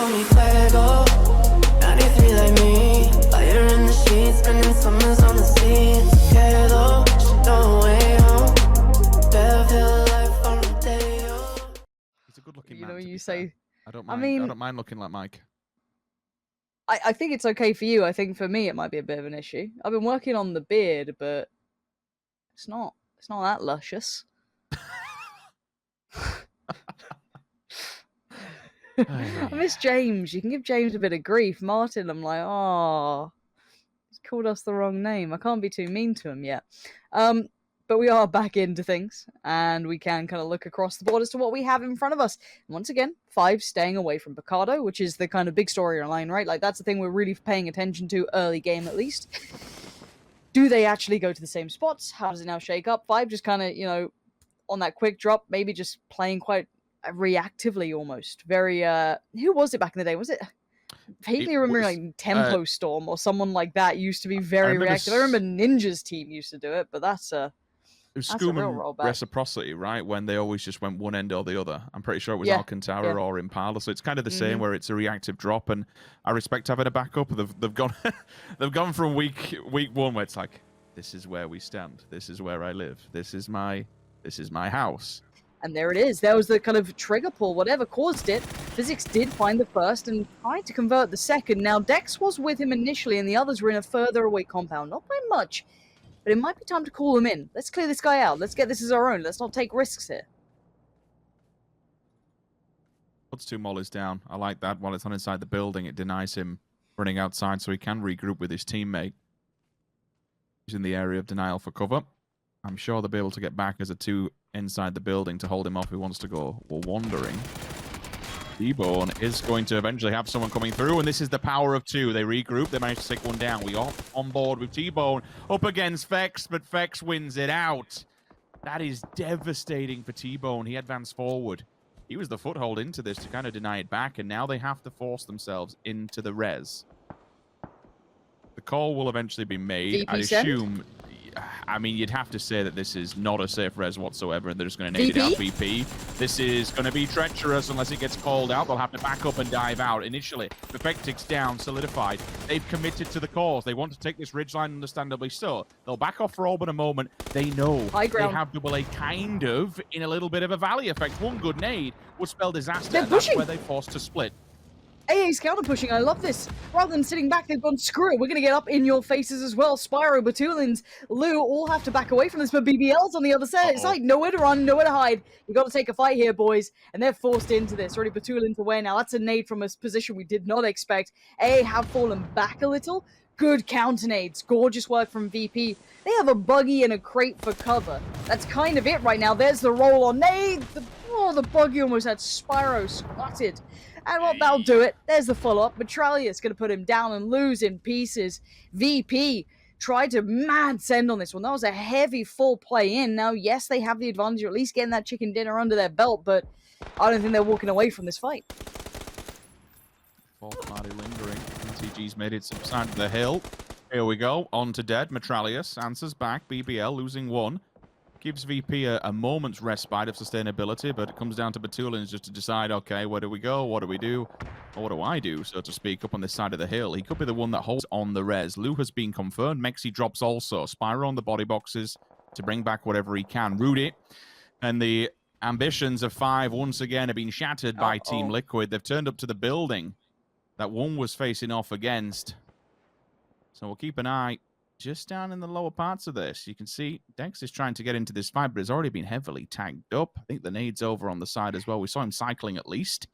call me fuego. 93 like me, fire in the sheets, spending summers on the sea. It's okay though, she know way home. Better feel life on the day. He's a good-looking You man. know, to you be say. fair. I don't I mind. mean, I don't mind looking like Mike. I think it's okay for you. I think for me, it might be a bit of an issue. I've been working on the beard, but it's not that luscious. I miss James. You can give James a bit of grief. Martin, I'm like, oh, he's called us the wrong name. I can't be too mean to him yet. But we are back into things, and we can kind of look across the board as to what we have in front of us. And once again, 5 staying away from Picardo, which is the kind of big storyline, right? Like, that's the thing we're really paying attention to early game, at least. Do they actually go to the same spots? How does it now shake up? 5 just kind of, you know, on that quick drop, maybe just playing quite reactively almost. Very, who was it back in the day? Was it... vaguely remember like Tempo Storm or someone like that used to be very reactive. I remember Ninja's team used to do it, but that's a real rollback. Reciprocity, right? When they always just went one end or the other. I'm pretty sure it was Alcantara or Impala, so it's kind of the same where it's a reactive drop. And I respect having a backup. They've gone they've gone from week 1 where it's like, this is where we stand. This is where I live. This is my house. And there it is. There was the kind of trigger pull, whatever caused it. Physics did find the first and tried to convert the second. Now, Dex was with him initially, and the others were in a further away compound. Not by much, but it might be time to call him in. Let's clear this guy out. Let's get this as our own. Let's not take risks here. Puts 2 mollies down. I like that. While it's on inside the building, it denies him running outside so he can regroup with his teammate. He's in the area of denial for cover. I'm sure they'll be able to get back as a 2 inside the building to hold him off who wants to go wandering. T-Bone is going to eventually have someone coming through, and this is the power of 2. They regroup. They manage to take one down. We are on board with T-Bone up against Vex, but Vex wins it out. That is devastating for T-Bone. He advanced forward. He was the foothold into this to kind of deny it back, and now they have to force themselves into the res. The call will eventually be made. I assume... I mean, you'd have to say that this is not a safe res whatsoever, and they're just going to nade it out VP. This is going to be treacherous unless it gets called out. They'll have to back up and dive out. Initially, Perfectix down, solidified. They've committed to the cause. They want to take this ridgeline, understandably so. They'll back off for all but a moment. They know they have double A kind of in a little bit of a valley effect. One good nade would spell disaster, and that's where they're forced to split. AA's counter pushing. I love this. Rather than sitting back, they've gone, screw it. We're going to get up in your faces as well. Spyro, Batulins, Lou all have to back away from this, but BBL's on the other side. It's like nowhere to run, nowhere to hide. You've got to take a fight here, boys. And they're forced into this. Already Batulins away now. That's a nade from a position we did not expect. AA have fallen back a little. Good counter nades. Gorgeous work from VP. They have a buggy and a crate for cover. That's kind of it right now. There's the roll on nade. The buggy almost had Spyro spotted. And what that'll do it. There's the follow-up. Metralia's going to put him down and lose in pieces. VP tried to mad send on this one. That was a heavy full play in. Now, yes, they have the advantage of at least getting that chicken dinner under their belt, but I don't think they're walking away from this fight. Fourth party lingering. MTG's made it subside to the hill. Here we go. On to dead. Metralius answers back. BBL losing 1. Gives VP a moment's respite of sustainability, but it comes down to Batulins just to decide, okay, where do we go? What do we do? Or what do I do, so to speak, up on this side of the hill? He could be the one that holds on the res. Lou has been confirmed. Mexi drops also. Spyro on the body boxes to bring back whatever he can. Rudy and the ambitions of 5 once again have been shattered by Team Liquid. They've turned up to the building that one was facing off against. So we'll keep an eye just down in the lower parts of this. You can see Dex is trying to get into this fight, but has already been heavily tagged up. I think the nade's over on the side as well. We saw him cycling at least.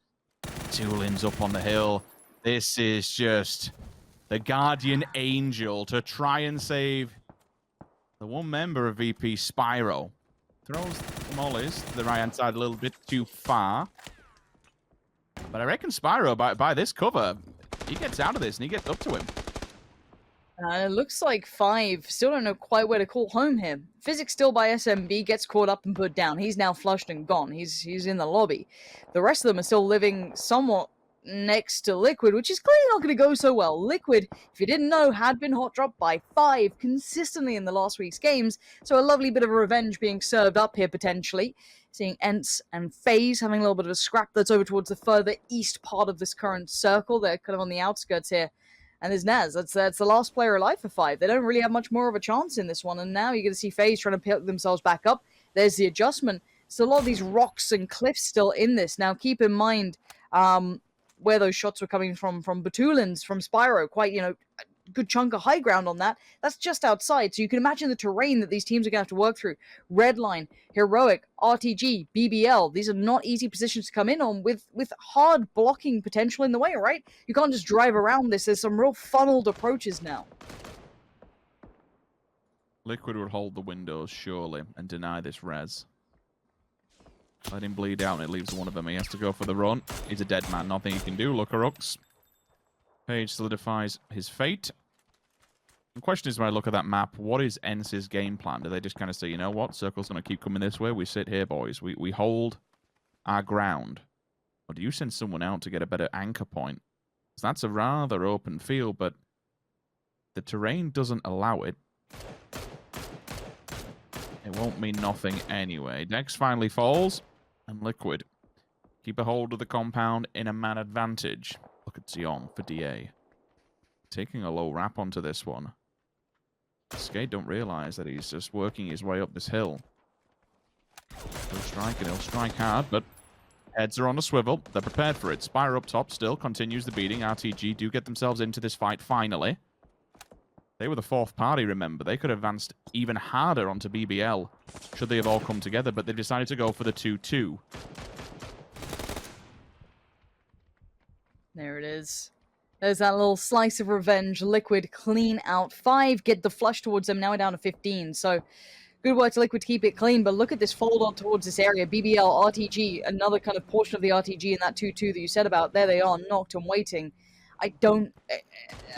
Tulins up on the hill. This is just the guardian angel to try and save the one member of VP, Spyro. Throws the mollies to the right-hand side a little bit too far. But I reckon Spyro, by this cover, he gets out of this and he gets up to him. It looks like 5 still don't know quite where to call home here. Physics still by SMB, gets caught up and put down. He's now flushed and gone. He's in the lobby. The rest of them are still living somewhat next to Liquid, which is clearly not going to go so well. Liquid, if you didn't know, had been hot dropped by 5 consistently in the last week's games, so a lovely bit of revenge being served up here potentially. Seeing Ents and FaZe having a little bit of a scrap that's over towards the further east part of this current circle. They're kind of on the outskirts here. And there's Naz. That's the last player alive for 5. They don't really have much more of a chance in this one. And now you're going to see FaZe trying to pick themselves back up. There's the adjustment. So a lot of these rocks and cliffs still in this. Now keep in mind where those shots were coming from Batulins, from Spyro. Quite, a good chunk of high ground on that. That's just outside. So you can imagine the terrain that these teams are going to have to work through. Redline, Heroic, RTG, BBL. These are not easy positions to come in on with hard blocking potential in the way, right? You can't just drive around this. There's some real funneled approaches now. Liquid would hold the windows, surely, and deny this res. Let him bleed out, and it leaves one of them. He has to go for the run. He's a dead man. Nothing he can do. Looker-Ux. Page solidifies his fate. The question is, when I look at that map, what is Ents' game plan? Do they just kind of say, you know what, Circle's going to keep coming this way? We sit here, boys. We hold our ground. Or do you send someone out to get a better anchor point? So that's a rather open field, but the terrain doesn't allow it. It won't mean nothing anyway. Dex finally falls, and Liquid keep a hold of the compound in a man advantage. Look at Xiong for DA. Taking a low wrap onto this one. Skade don't realize that he's just working his way up this hill. He'll strike, and he'll strike hard, but heads are on a swivel. They're prepared for it. Spyro up top still continues the beating. RTG do get themselves into this fight finally. They were the 4th party, remember. They could have advanced even harder onto BBL should they have all come together, but they decided to go for the 2-2. There it is. There's that little slice of revenge. Liquid clean out 5. Get the flush towards them. Now we're down to 15. So good work to Liquid to keep it clean. But look at this fold on towards this area. BBL, RTG, another kind of portion of the RTG in that 2-2 that you said about. There they are, knocked and waiting. I don't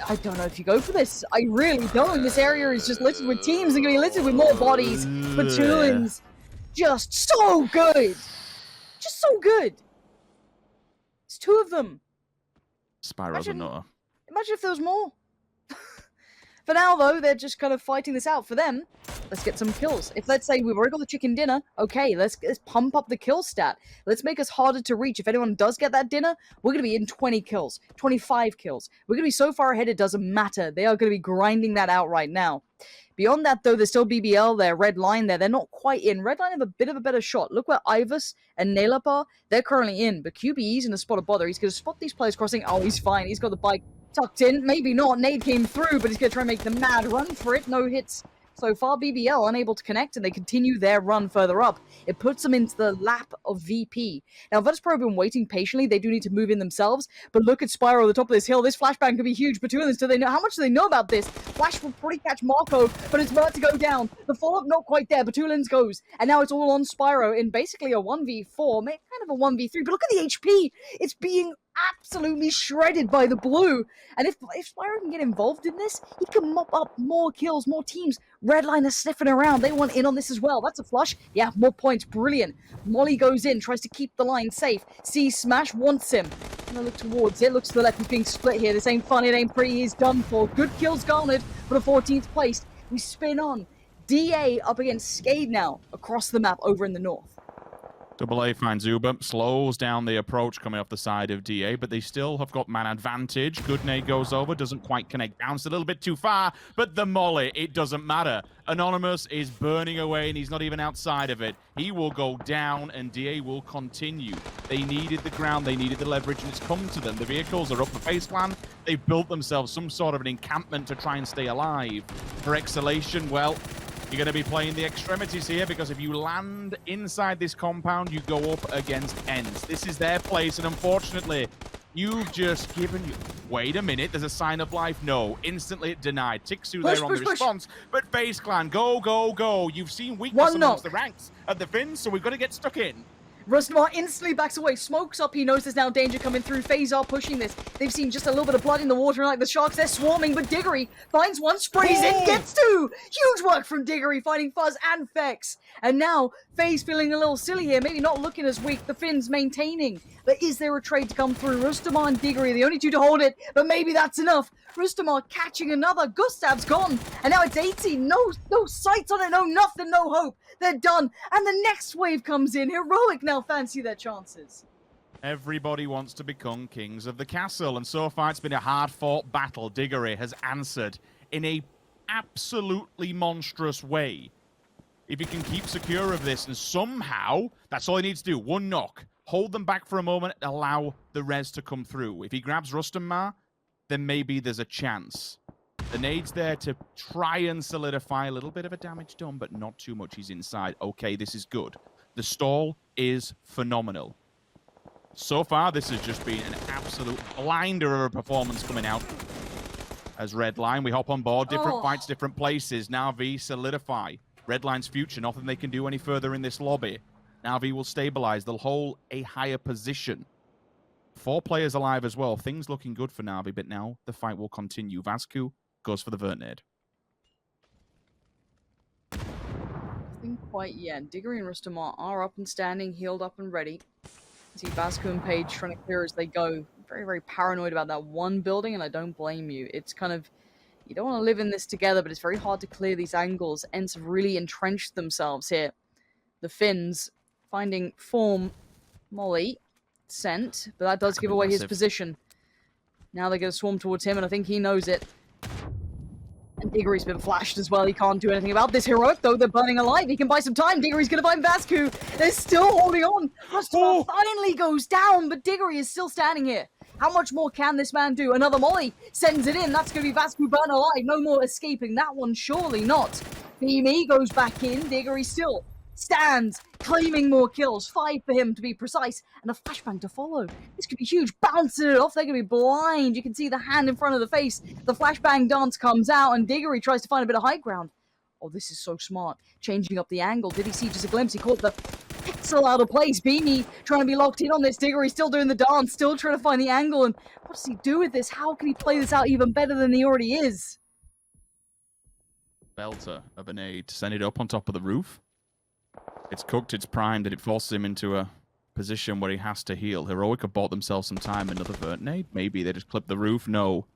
know if you go for this. I really don't. This area is just littered with teams. They're going to be littered with more bodies. Batulins. Just so good. Just so good. It's 2 of them. Spyro's a nutter. Imagine if there was more. For now, though, they're just kind of fighting this out. For them, let's get some kills. If, let's say, we've already got the chicken dinner, okay, let's pump up the kill stat. Let's make us harder to reach. If anyone does get that dinner, we're going to be in 20 kills, 25 kills. We're going to be so far ahead, it doesn't matter. They are going to be grinding that out right now. Beyond that, though, there's still BBL there, Red Line there. They're not quite in. Red Line have a bit of a better shot. Look where Ivus and Nalep are. They're currently in, but QBE's in a spot of bother. He's going to spot these players crossing. Oh, he's fine. He's got the bike tucked in. Maybe not. Nade came through, but he's going to try and make the mad run for it. No hits so far. BBL unable to connect, and they continue their run further up. It puts them into the lap of VP. Now, Virtus.pro have been waiting patiently. They do need to move in themselves, but look at Spyro at the top of this hill. This flashbang could be huge. Batulins, do they know? How much do they know about this? Flash will probably catch Marco, but it's about to go down. The follow-up not quite there. Batulins goes, and now it's all on Spyro in basically a 1v4, kind of a 1v3, but look at the HP. It's being absolutely shredded by the blue. And if Spyro can get involved in this, he can mop up more kills, more teams. Redline is sniffing around. They want in on this as well. That's a flush. Yeah, more points. Brilliant. Molly goes in, tries to keep the line safe. Sees Smash, wants him. Gonna look towards it. Looks to the left. He's being split here. This ain't fun. It ain't pretty. He's done for. Good kills garnered for the 14th place. We spin on. DA up against Skade now across the map over in the north. AA finds Uber, slows down the approach coming off the side of DA, but they still have got man advantage. Good nade goes over, doesn't quite connect, bounced a little bit too far, but the molly, it doesn't matter. Anonymous is burning away, and he's not even outside of it. He will go down, and DA will continue. They needed the ground, they needed the leverage, and it's come to them. The vehicles are up for face plan. They've built themselves some sort of an encampment to try and stay alive. For Exhalation, well, you're going to be playing the extremities here, because if you land inside this compound, you go up against Ents. This is their place, and unfortunately, you've just given... Wait a minute, there's a sign of life. No, instantly denied. Tixu there on the response, but FaZe Clan, go, go, go. You've seen weakness amongst the ranks at the Finns, so we've got to get stuck in. Rustamar instantly backs away, smokes up. He knows there's now danger coming through. FaZe are pushing this. They've seen just a little bit of blood in the water, and like the sharks, they're swarming. But Diggory finds one, sprays in, gets two. Huge work from Diggory, finding Fuzz and Fex. And now FaZe feeling a little silly here, maybe not looking as weak. The Finns maintaining. But is there a trade to come through? Rustamar and Diggory, the only two to hold it, but maybe that's enough. Rustamar catching another. Gustav's gone. And now it's 18. No sights on it, no nothing, no hope. They're done. And the next wave comes in. Heroic now fancy their chances. Everybody wants to become kings of the castle, and so far it's been a hard-fought battle. Diggory has answered in a absolutely monstrous way. If he can keep secure of this, and somehow, that's all he needs to do. One knock. Hold them back for a moment, allow the res to come through. If he grabs Rustamar, then maybe there's a chance. The nade's there to try and solidify a little bit of a damage done, but not too much. He's inside. Okay, this is good. The stall is phenomenal. So far, this has just been an absolute blinder of a performance coming out. As Redline, we hop on board. Different fights, different places. Na'Vi solidify Redline's future. Nothing they can do any further in this lobby. Na'Vi will stabilize. They'll hold a higher position. 4 players alive as well. Things looking good for Na'Vi, but now the fight will continue. Vasku goes for the Vertnade. Nothing quite yet. Diggory and Rustamar are up and standing, healed up and ready. See Vasku and Page trying to clear as they go. Very, very paranoid about that one building, and I don't blame you. It's kind of, you don't want to live in this together, but it's very hard to clear these angles. Ents have really entrenched themselves here. The Finns finding form. Molly sent, but that does give away his position. Now they're going to swarm towards him, and I think he knows it. And Diggory's been flashed as well. He can't do anything about this. Heroic, though, they're burning alive. He can buy some time. Diggory's going to find Vasku. They're still holding on. Rustamar finally goes down, but Diggory is still standing here. How much more can this man do? Another Molly sends it in. That's going to be Vasku burn alive. No more escaping that one, surely not. Beamy goes back in. Diggory still stands, claiming more kills. 5 for him to be precise, and a flashbang to follow. This could be huge. Bouncing it off. They're going to be blind. You can see the hand in front of the face. The flashbang dance comes out, and Diggory tries to find a bit of high ground. Oh, this is so smart. Changing up the angle. Did he see just a glimpse? He caught the pixel out of place. Beamy trying to be locked in on this. Diggory still doing the dance, still trying to find the angle. And what does he do with this? How can he play this out even better than he already is? Belter of an aid to send it up on top of the roof. It's cooked, it's primed, and it forces him into a position where he has to heal. Heroic have bought themselves some time. Another Vertnade? Maybe they just clip the roof. No,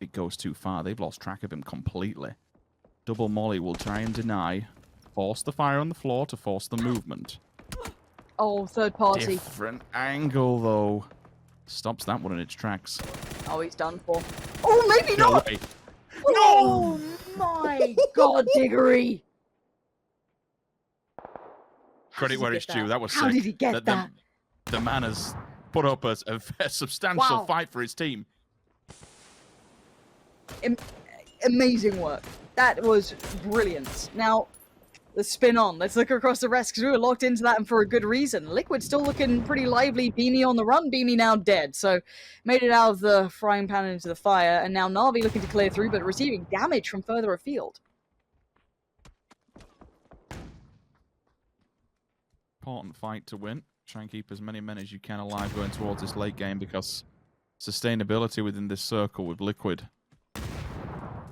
it goes too far. They've lost track of him completely. Double Molly will try and deny. Force the fire on the floor to force the movement. Oh, third party. Different angle, though. Stops that one in its tracks. Oh, he's done for. Oh, maybe not! No! Oh, my God, Diggory! Credit where it's due. That was sick. How did he get that? The man has put up a substantial fight for his team. Amazing work. That was brilliant. Now, let's spin on. Let's look across the rest, because we were locked into that and for a good reason. Liquid still looking pretty lively. Beamy on the run. Beamy now dead. So, made it out of the frying pan into the fire. And now Na'Vi looking to clear through, but receiving damage from further afield. Important fight to win. Try and keep as many men as you can alive going towards this late game, because sustainability within this circle with Liquid.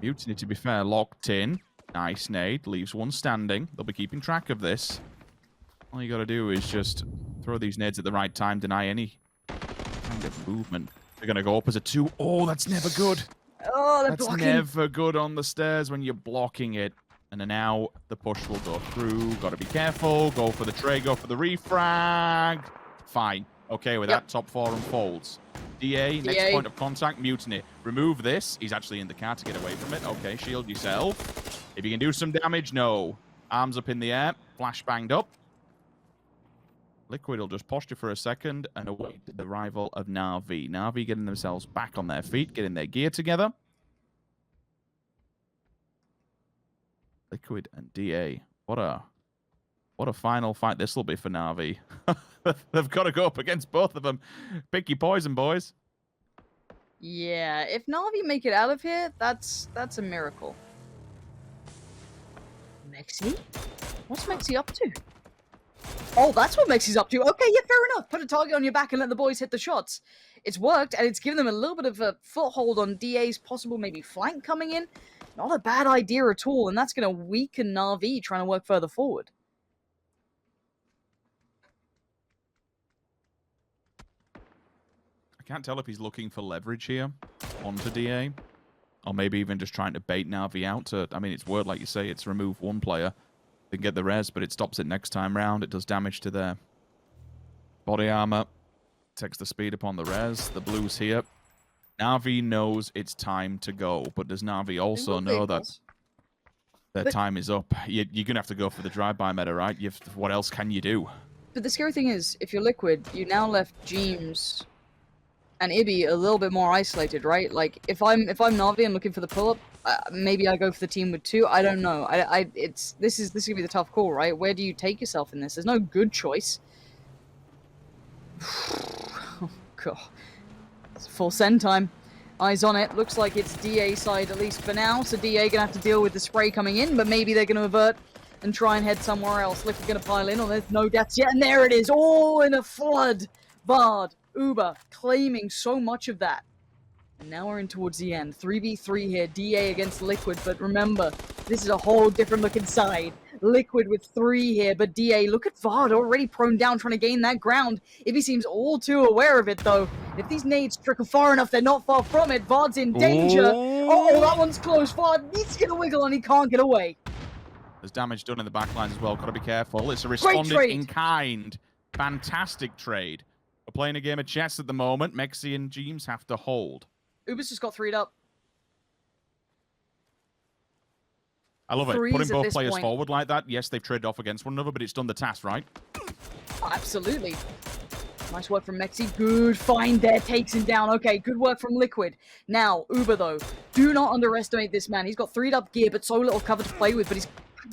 Mutiny, to be fair, locked in. Nice nade. Leaves one standing. They'll be keeping track of this. All you got to do is just throw these nades at the right time, deny any kind of movement. They're going to go up as a 2. Oh, that's never good. Oh, they're that's blocking. Never good on the stairs when you're blocking it. And then now the push will go through. Got to be careful. Go for the tray. Go for the refrag. Fine. Okay with that. Top 4 unfolds. DA, next point of contact. Mutiny. Remove this. He's actually in the car to get away from it. Okay, shield yourself. If you can do some damage, no. Arms up in the air. Flash banged up. Liquid will just posture for a second and await the arrival of Na'Vi. Na'Vi getting themselves back on their feet, getting their gear together. Liquid and DA. What a final fight this will be for Na'Vi. They've got to go up against both of them. Pick your poison, boys. Yeah, if Na'Vi make it out of here, that's a miracle. Mexi? What's Mexi up to? Oh, that's what Mexi's up to. Okay, yeah, fair enough. Put a target on your back and let the boys hit the shots. It's worked, and it's given them a little bit of a foothold on DA's possible maybe flank coming in. Not a bad idea at all, and that's going to weaken Na'Vi trying to work further forward. I can't tell if he's looking for leverage here onto DA, or maybe even just trying to bait Na'Vi out to... I mean, it's worked, like you say, it's remove one player. They can get the res, but it stops it next time round. It does damage to their body armor. Takes the speed upon the res. The blue's here. Na'Vi knows it's time to go, but does Na'Vi also know that their time is up? You're going to have to go for the drive-by meta, right? What else can you do? But the scary thing is, if you're Liquid, you now left Jeems and Ibby a little bit more isolated, right? Like, if I'm Na'Vi and looking for the pull-up, maybe I go for the team with 2. I don't know. This is gonna be the tough call, right? Where do you take yourself in this? There's no good choice. Oh god, it's full send time. Eyes on it. Looks like it's DA side at least for now. So DA gonna have to deal with the spray coming in, but maybe they're gonna avert and try and head somewhere else. Liquid gonna pile in. Oh, there's no deaths yet, and there it is, all in a flood. Vard, Uber claiming so much of that. And now we're in towards the end. 3v3 here, DA against Liquid, but remember, this is a whole different looking side. Liquid with 3 here, but DA, look at Vard already prone down trying to gain that ground. Ibby seems all too aware of it though. If these nades trickle far enough, they're not far from it. Vard's in danger. Oh, that one's close. Vard needs to get a wiggle and he can't get away. There's damage done in the backlines as well. Got to be careful. It's a responded in kind. Fantastic trade. We're playing a game of chess at the moment. Mexi and Jeems have to hold. Uber's just got 3'd up. I love it. Threes Putting both at players this point. forward like that. Yes, they've traded off against one another, but it's done the task, right? Oh, absolutely. Nice work from Mexi. Good find there. Takes him down. Okay, good work from Liquid. Now, Uber, though. Do not underestimate this man. He's got 3'd up gear, but so little cover to play with, but he's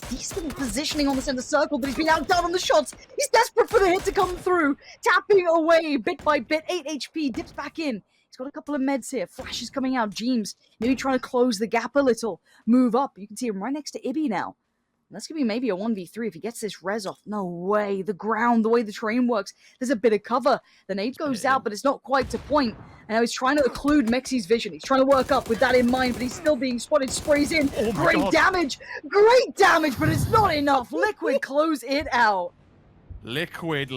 decent positioning on the center circle, but he's been outdone on the shots. He's desperate for the hit to come through. Tapping away bit by bit. 8 HP. Dips back in. He's got a couple of meds here. Flashes coming out. Jeems maybe trying to close the gap a little. Move up. You can see him right next to Ibby now. That's going to be maybe a 1v3 if he gets this res off. No way. The ground, the way the terrain works. There's a bit of cover. The nade goes out, but it's not quite to point. And now he's trying to occlude Mexi's vision. He's trying to work up with that in mind, but he's still being spotted. Sprays in. Great damage. Great damage, but it's not enough. Liquid close it out. Liquid.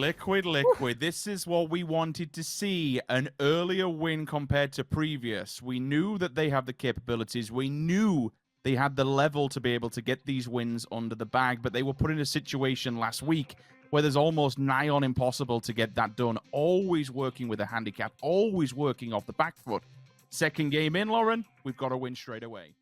This is what we wanted to see. An earlier win compared to previous. We knew that they have the capabilities. We knew they had the level to be able to get these wins under the bag, but they were put in a situation last week where there's almost nigh on impossible to get that done. Always working with a handicap, always working off the back foot. Second game in, Lauren, we've got to win straight away.